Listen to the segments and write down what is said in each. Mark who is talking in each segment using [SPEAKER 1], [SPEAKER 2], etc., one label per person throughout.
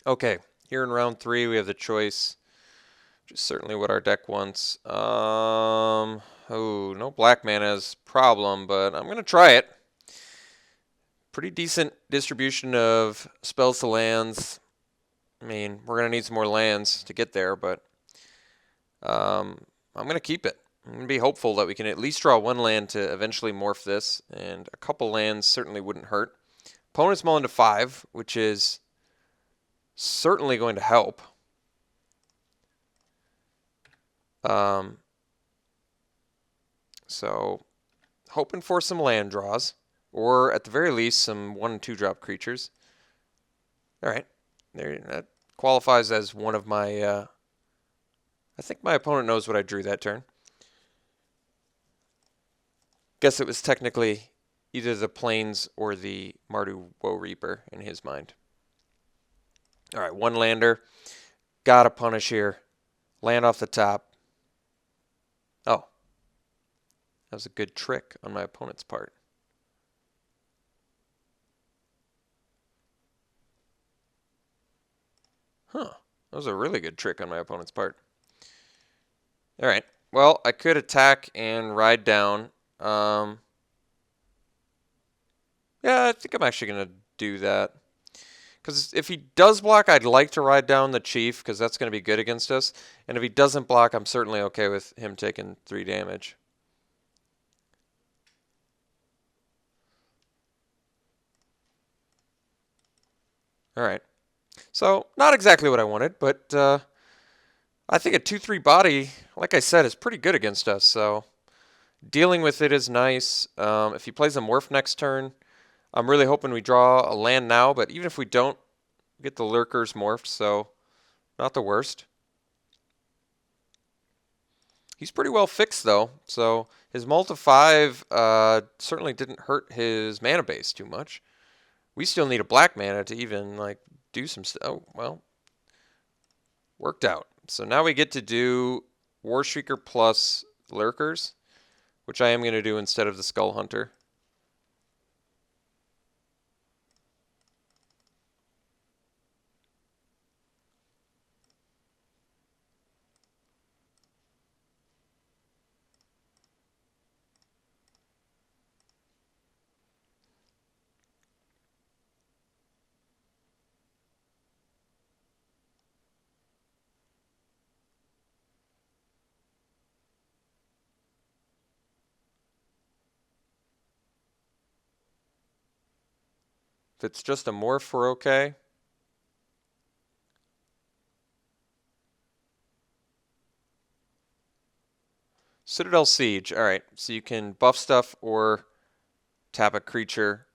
[SPEAKER 1] Okay, here in round 3 we have the choice, which is certainly what our deck wants. Oh, no black mana is a problem, but I'm going to try it. Pretty decent distribution of spells to lands. I mean, we're going to need some more lands to get there, but I'm going to keep it. I'm going to be hopeful that we can at least draw one land to eventually morph this, and a couple lands certainly wouldn't hurt. Opponent's mulling to 5, which is certainly going to help. So, hoping for some land draws, or at the very least, some 1 and 2 drop creatures. All right, there, that qualifies as one of my. I think my opponent knows what I drew that turn. Guess it was technically either the Plains or the Mardu Woe Reaper in his mind. All right, one lander. Gotta punish here. Land off the top. Oh, that was a good trick on my opponent's part. Huh, that was a really good trick on my opponent's part. All right, well, I could attack and ride down. Yeah, I think I'm actually going to do that. Because if he does block, I'd like to ride down the Chief, because that's going to be good against us. And if he doesn't block, I'm certainly okay with him taking 3 damage. Alright. So, not exactly what I wanted, but I think a 2-3 body, like I said, is pretty good against us. So, dealing with it is nice. If he plays a Morph next turn, I'm really hoping we draw a land now, but even if we don't, we get the Lurkers morphed, so not the worst. He's pretty well fixed, though, so his multi 5 certainly didn't hurt his mana base too much. We still need a black mana to even, like, do some stuff. Oh, well, worked out. So now we get to do War Shrieker plus Lurkers, which I am going to do instead of the Skull Hunter. If it's just a morph, we're okay. Citadel Siege. Alright, so you can buff stuff or tap a creature.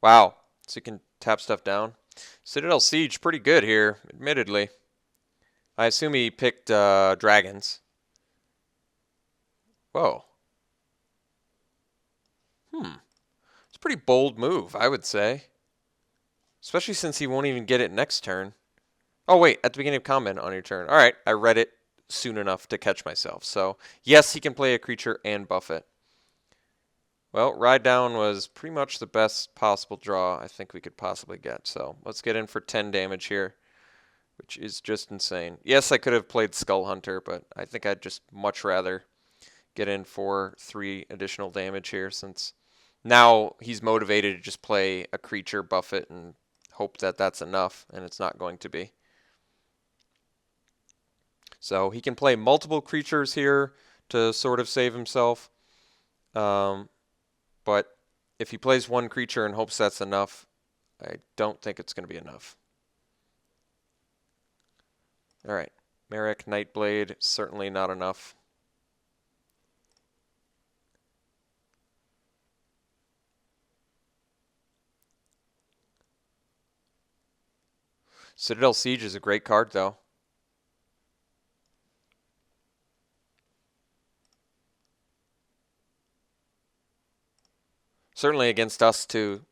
[SPEAKER 1] Wow, so you can tap stuff down. Citadel Siege, pretty good here, admittedly. I assume he picked dragons. Whoa. It's a pretty bold move, I would say. Especially since he won't even get it next turn. Oh, wait, at the beginning of combat on your turn. All right, I read it soon enough to catch myself. So, yes, he can play a creature and buff it. Well, Ride Down was pretty much the best possible draw I think we could possibly get. So, let's get in for 10 damage here, which is just insane. Yes, I could have played Skull Hunter, but I think I'd just much rather get in for 3 additional damage here, since now he's motivated to just play a creature, buff it, and hope that that's enough, and it's not going to be. So he can play multiple creatures here to sort of save himself. But if he plays one creature and hopes that's enough, I don't think it's going to be enough. All right, Merrick, Nightblade, certainly not enough. Citadel Siege is a great card, though. Certainly against us, too.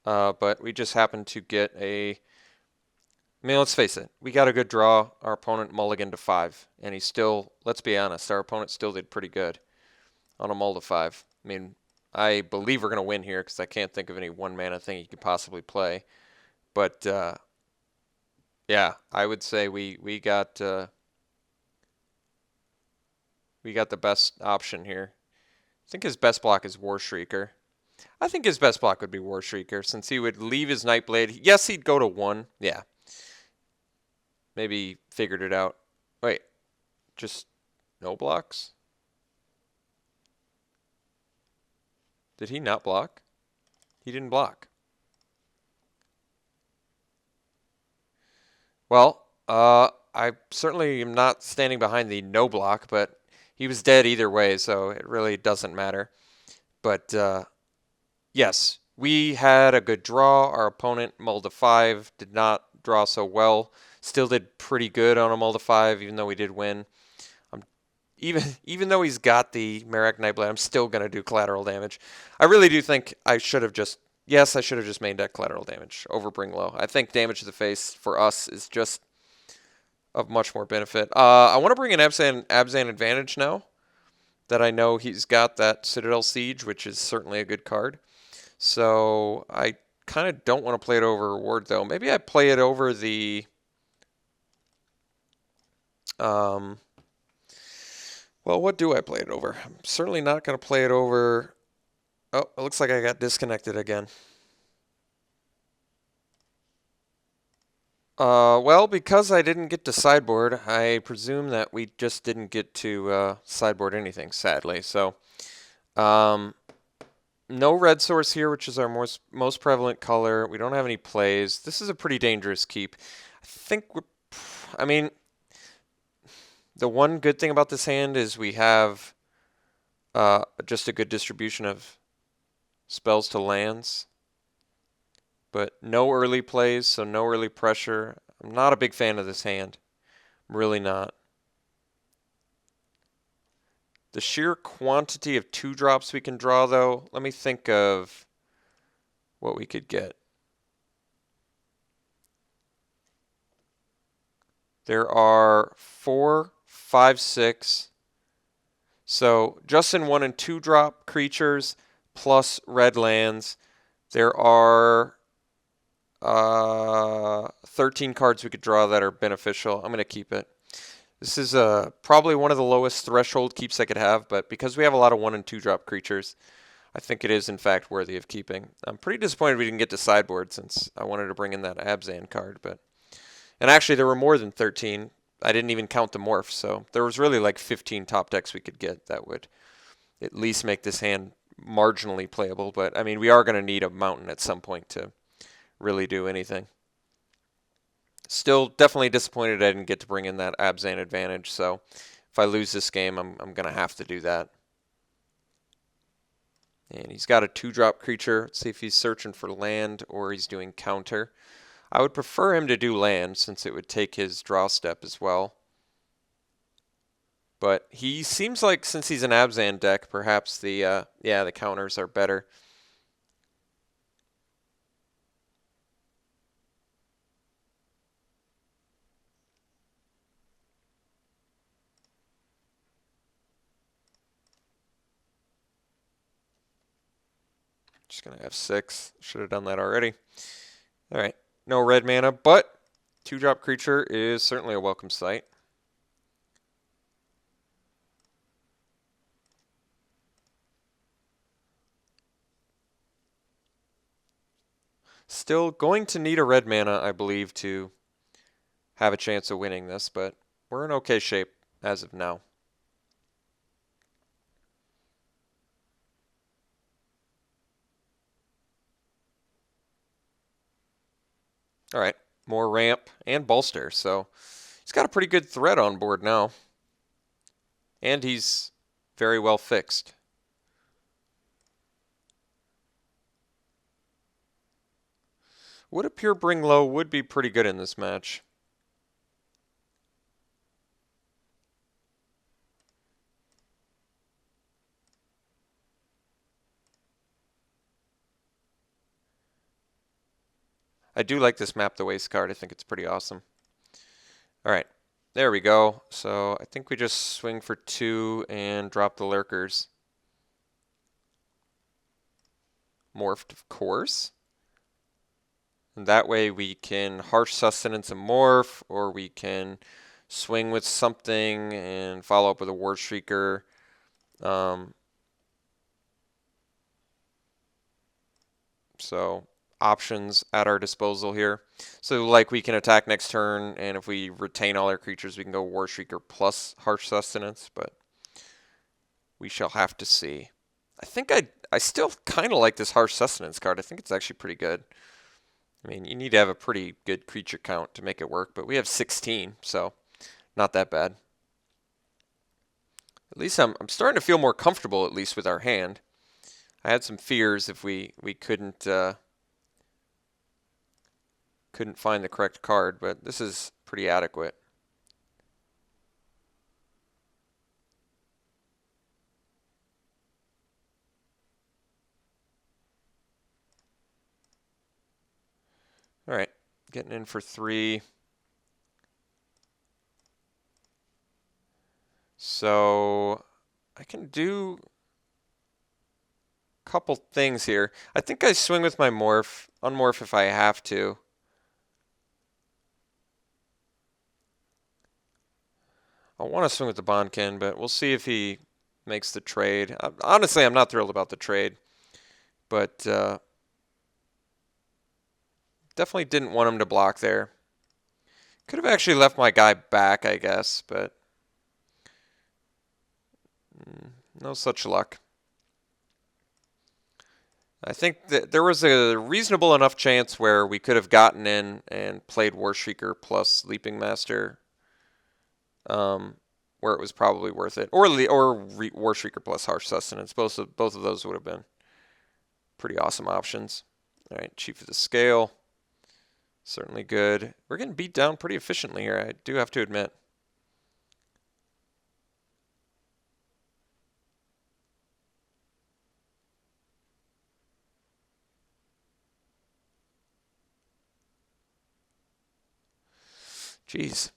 [SPEAKER 1] But we just happened to get a... I mean, let's face it. We got a good draw. Our opponent mulliganed to 5. And he still... Let's be honest. Our opponent still did pretty good on a mull to 5. I mean, I believe we're going to win here because I can't think of any 1-mana thing he could possibly play. But Yeah, I would say we got the best option here. I think his best block is War Shrieker. I think his best block would be War Shrieker since he would leave his Nightblade. Yes, he'd go to 1. Yeah. Maybe figured it out. Wait, just no blocks? Did he not block? He didn't block. Well, I certainly am not standing behind the no block, but he was dead either way, so it really doesn't matter. But yes, we had a good draw. Our opponent, mulled a 5, did not draw so well. Still did pretty good on a mulled a 5, even though we did win. Even though he's got the Merak Nightblade, I'm still going to do collateral damage. I really do think I should have just, yes, I should have just main deck collateral damage over Bring Low. I think damage to the face for us is just of much more benefit. I want to bring an Abzan advantage now that I know he's got that Citadel Siege, which is certainly a good card. So I kind of don't want to play it over Reward, though. Maybe I play it over the... well, what do I play it over? I'm certainly not going to play it over... Oh, it looks like I got disconnected again. Well, because I didn't get to sideboard, I presume that we just didn't get to sideboard anything, sadly. So, no red source here, which is our most prevalent color. We don't have any plays. This is a pretty dangerous keep. I mean, the one good thing about this hand is we have just a good distribution of spells to lands. But no early plays, so no early pressure. I'm not a big fan of this hand. I'm really not. The sheer quantity of 2-drops we can draw, though, let me think of what we could get. There are 4, 5, 6. So just in 1 and 2-drop creatures plus red lands, there are 13 cards we could draw that are beneficial. I'm going to keep it. This is probably one of the lowest threshold keeps I could have, but because we have a lot of 1 and 2-drop creatures, I think it is in fact worthy of keeping. I'm pretty disappointed we didn't get to sideboard since I wanted to bring in that Abzan card, and actually there were more than 13. I didn't even count the morphs, so there was really like 15 top decks we could get that would at least make this hand marginally playable, but I mean we are going to need a mountain at some point to really do anything. Still definitely disappointed I didn't get to bring in that Abzan advantage, so if I lose this game, I'm going to have to do that. And he's got a 2-drop creature. Let's see if he's searching for land or he's doing counter. I would prefer him to do land since it would take his draw step as well. But he seems like since he's an Abzan deck, perhaps the counters are better. Just going to F6. Should have done that already. All right. No red mana, but 2-drop creature is certainly a welcome sight. Still going to need a red mana, I believe, to have a chance of winning this, but we're in okay shape as of now. All right, more ramp and bolster, so he's got a pretty good threat on board now. And he's very well fixed. Would appear Bring Low would be pretty good in this match. I do like this Map the Waste card. I think it's pretty awesome. All right, there we go. So I think we just swing for 2 and drop the Lurkers. Morphed, of course. And that way we can harsh sustenance and morph, or we can swing with something and follow up with a War Shrieker. So options at our disposal here. So like we can attack next turn, and if we retain all our creatures, we can go War Shrieker plus harsh sustenance, but we shall have to see. I think I still kind of like this harsh sustenance card. I think it's actually pretty good. I mean, you need to have a pretty good creature count to make it work, but we have 16, so not that bad. At least I'm starting to feel more comfortable, at least with our hand. I had some fears if we couldn't find the correct card, but this is pretty adequate. All right, getting in for 3. So I can do a couple things here. I think I swing with my morph, unmorph if I have to. I want to swing with the Bonkin, but we'll see if he makes the trade. Honestly, I'm not thrilled about the trade, but definitely didn't want him to block there. Could have actually left my guy back, I guess, but no such luck. I think that there was a reasonable enough chance where we could have gotten in and played War Shrieker plus Leaping Master, where it was probably worth it, or War Shrieker plus Harsh Sustenance. Both of those would have been pretty awesome options. All right, Chief of the Scale, certainly good. We're getting beat down pretty efficiently here, I do have to admit. Jeez.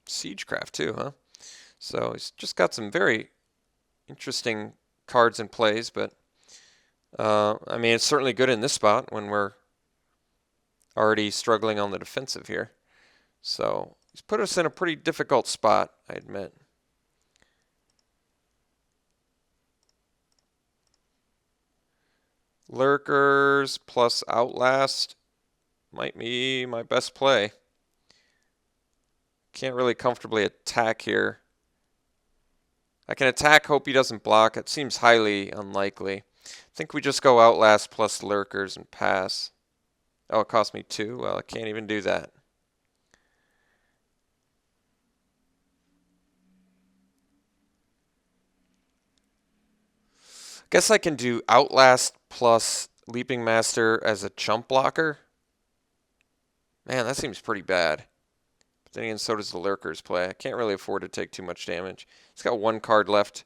[SPEAKER 1] Siegecraft too, huh? So he's just got some very interesting cards and plays, but I mean, it's certainly good in this spot when we're already struggling on the defensive here. So he's put us in a pretty difficult spot, I admit. Lurkers plus Outlast might be my best play. Can't really comfortably attack here. I can attack, hope he doesn't block. It seems highly unlikely. I think we just go Outlast plus Lurkers and pass. Oh, it cost me 2? Well, I can't even do that. Guess I can do Outlast plus Leaping Master as a chump blocker. Man, that seems pretty bad. But then again, so does the Lurkers play. I can't really afford to take too much damage. He's got 1 card left.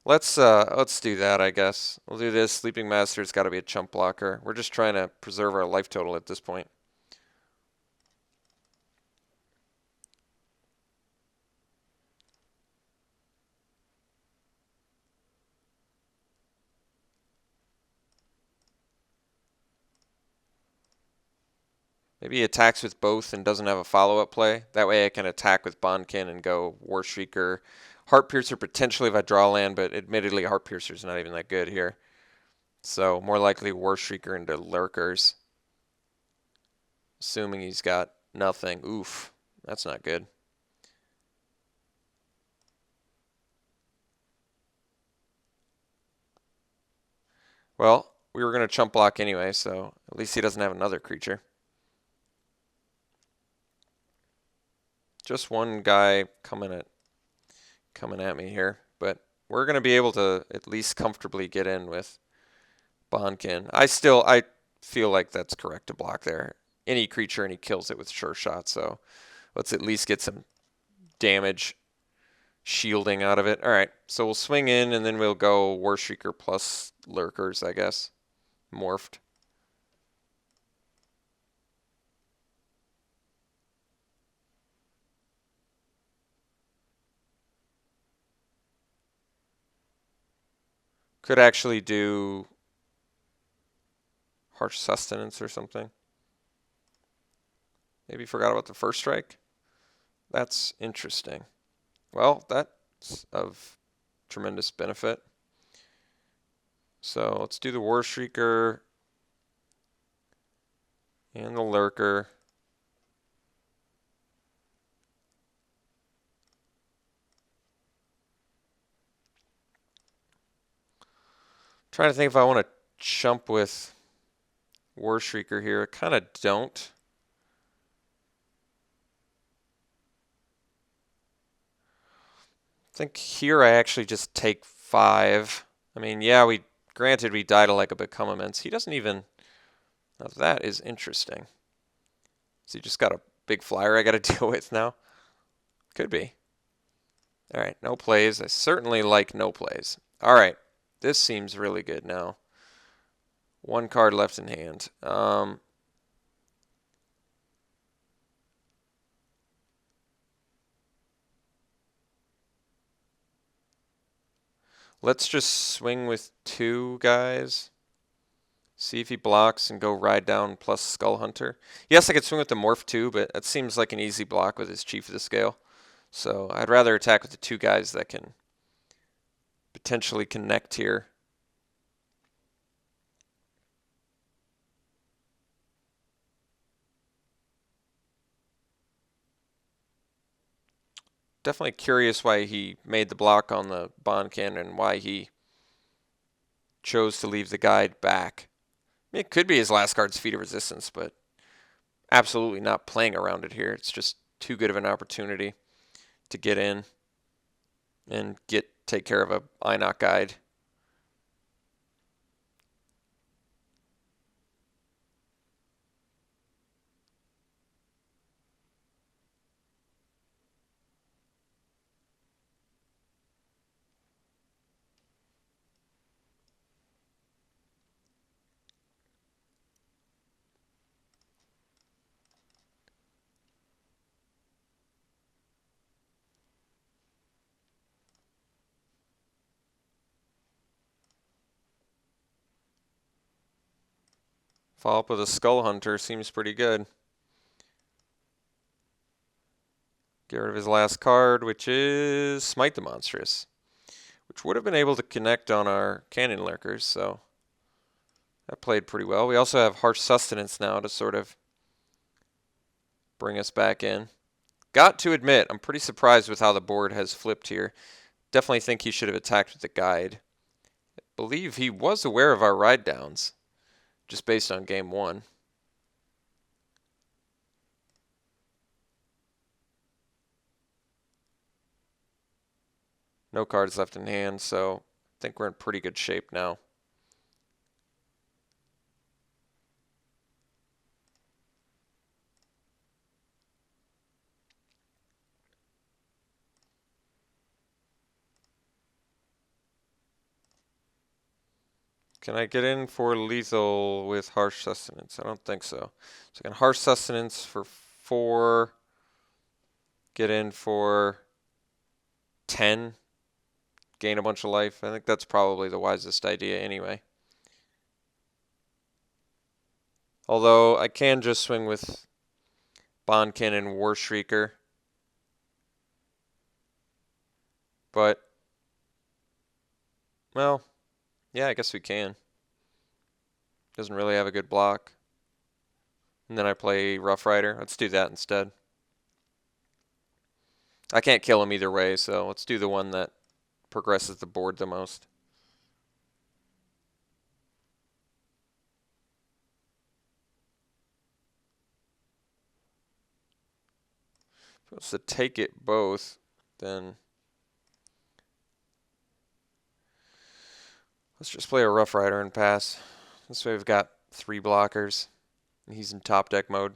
[SPEAKER 1] Let's do that, I guess. We'll do this. Sleeping Master's got to be a chump blocker. We're just trying to preserve our life total at this point. Maybe he attacks with both and doesn't have a follow-up play. That way I can attack with Bondkin and go War Shrieker. Heart Piercer potentially if I draw land, but admittedly Heart Piercer's not even that good here. So more likely War Shrieker into Lurkers. Assuming he's got nothing. Oof, that's not good. Well, we were going to chump block anyway, so at least he doesn't have another creature. Just one guy coming at me here, but we're going to be able to at least comfortably get in with Bonkin. I feel like that's correct to block there. Any creature and he kills it with Sure Shot, so let's at least get some damage shielding out of it. All right, so we'll swing in and then we'll go War Shrieker plus Lurkers, I guess. Morphed. Could actually do harsh sustenance or something. Maybe forgot about the first strike. That's interesting. Well, that's of tremendous benefit. So let's do the War Shrieker and the Lurker. Trying to think if I want to chump with War Shrieker here. I kind of don't. I think here I actually just take 5. I mean, yeah, granted we died to like a Become Immense. He doesn't even. Now that is interesting. So he just got a big flyer I got to deal with now. Could be. All right, no plays. I certainly like no plays. All right, this seems really good now. 1 card left in hand. Let's just swing with 2 guys. See if he blocks and go ride down plus Skull Hunter. Yes, I could swing with the Morph too, but that seems like an easy block with his Chief of the Scale. So I'd rather attack with the 2 guys that can potentially connect here. Definitely curious why he made the block on the Bond Cannon and why he chose to leave the guide back. I mean, it could be his last card's Feat of Resistance, but absolutely not playing around it here. It's just too good of an opportunity to get in and take care of a Inoc guide. Follow up with a Skull Hunter seems pretty good. Get rid of his last card, which is Smite the Monstrous, which would have been able to connect on our Cannon Lurkers, so that played pretty well. We also have Harsh Sustenance now to sort of bring us back in. Got to admit, I'm pretty surprised with how the board has flipped here. Definitely think he should have attacked with the guide. I believe he was aware of our ride downs, just based on game 1. No cards left in hand, so I think we're in pretty good shape now. Can I get in for lethal with Harsh Sustenance? I don't think so. So I can Harsh Sustenance for 4, get in for 10, gain a bunch of life. I think that's probably the wisest idea anyway. Although I can just swing with Bond Cannon War Shrieker. But, well, yeah, I guess we can. Doesn't really have a good block. And then I play Rough Rider. Let's do that instead. I can't kill him either way, so let's do the one that progresses the board the most. If it was to take it both, then let's just play a Rough Rider and pass. This way we've got 3 blockers. And he's in top deck mode.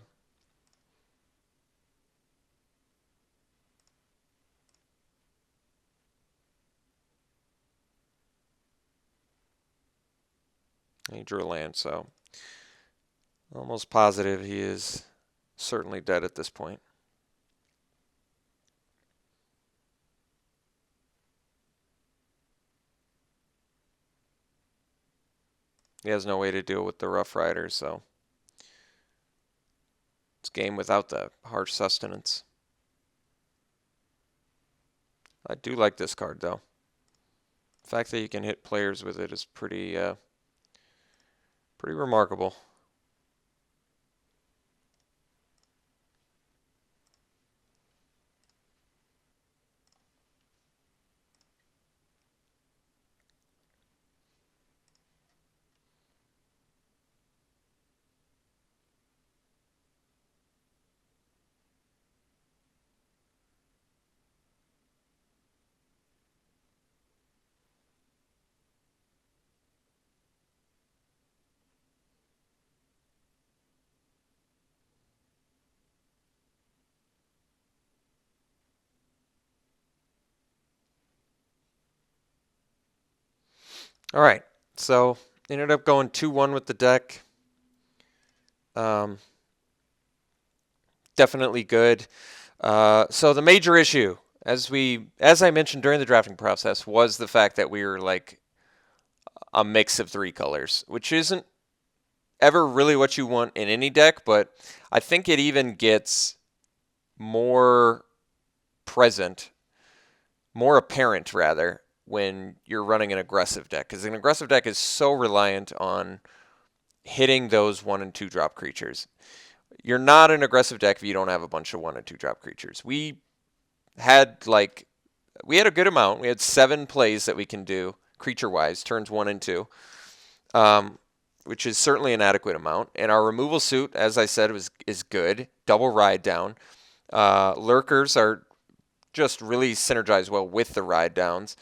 [SPEAKER 1] And he drew a land, so almost positive he is certainly dead at this point. He has no way to deal with the Rough Riders, so it's a game without the harsh sustenance. I do like this card, though. The fact that you can hit players with it is pretty remarkable. All right, so ended up going 2-1 with the deck. Definitely good. So the major issue, as I mentioned during the drafting process, was the fact that we were like a mix of 3 colors, which isn't ever really what you want in any deck, but I think it even gets more present, more apparent rather, when you're running an aggressive deck, because an aggressive deck is so reliant on hitting those 1 and 2 drop creatures. You're not an aggressive deck if you don't have a bunch of 1 and 2 drop creatures. We had a good amount. We had 7 plays that we can do creature-wise, turns 1 and 2, which is certainly an adequate amount. And our removal suit, as I said, is good. Double ride down. Lurkers are just really synergize well with the ride downs.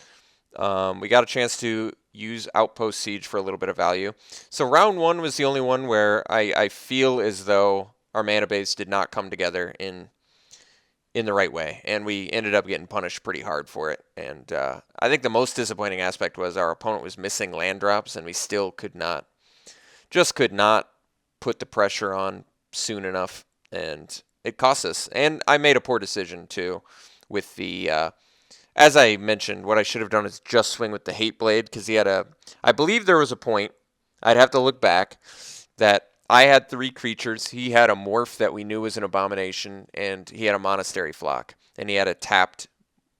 [SPEAKER 1] We got a chance to use Outpost Siege for a little bit of value. So round 1 was the only one where I feel as though our mana base did not come together in the right way, and we ended up getting punished pretty hard for it. And I think the most disappointing aspect was our opponent was missing land drops, and we still could not put the pressure on soon enough, and it cost us. And I made a poor decision too with the as I mentioned, what I should have done is just swing with the Hate Blade, because I believe there was a point, I'd have to look back, that I had 3 creatures. He had a Morph that we knew was an abomination, and he had a Monastery Flock, and he had a tapped,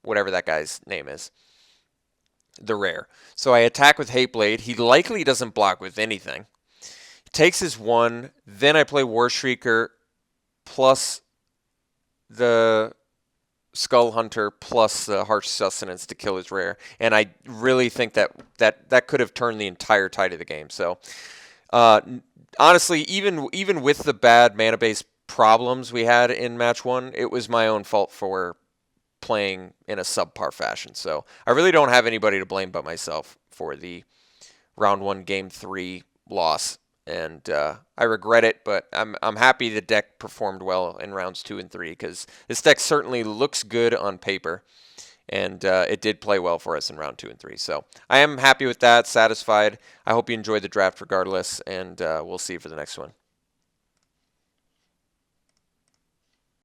[SPEAKER 1] whatever that guy's name is, the rare. So I attack with Hate Blade. He likely doesn't block with anything. He takes his 1, then I play War Shrieker plus the Skull Hunter plus the Harsh Sustenance to kill his rare, and I really think that could have turned the entire tide of the game. So honestly, even with the bad mana base problems we had in match 1, it was my own fault for playing in a subpar fashion. So I really don't have anybody to blame but myself for the round 1 game 3 loss. And I regret it, but I'm happy the deck performed well in rounds 2 and 3, because this deck certainly looks good on paper, and it did play well for us in round 2 and 3. So I am happy with that, satisfied. I hope you enjoyed the draft regardless, and we'll see you for the next one.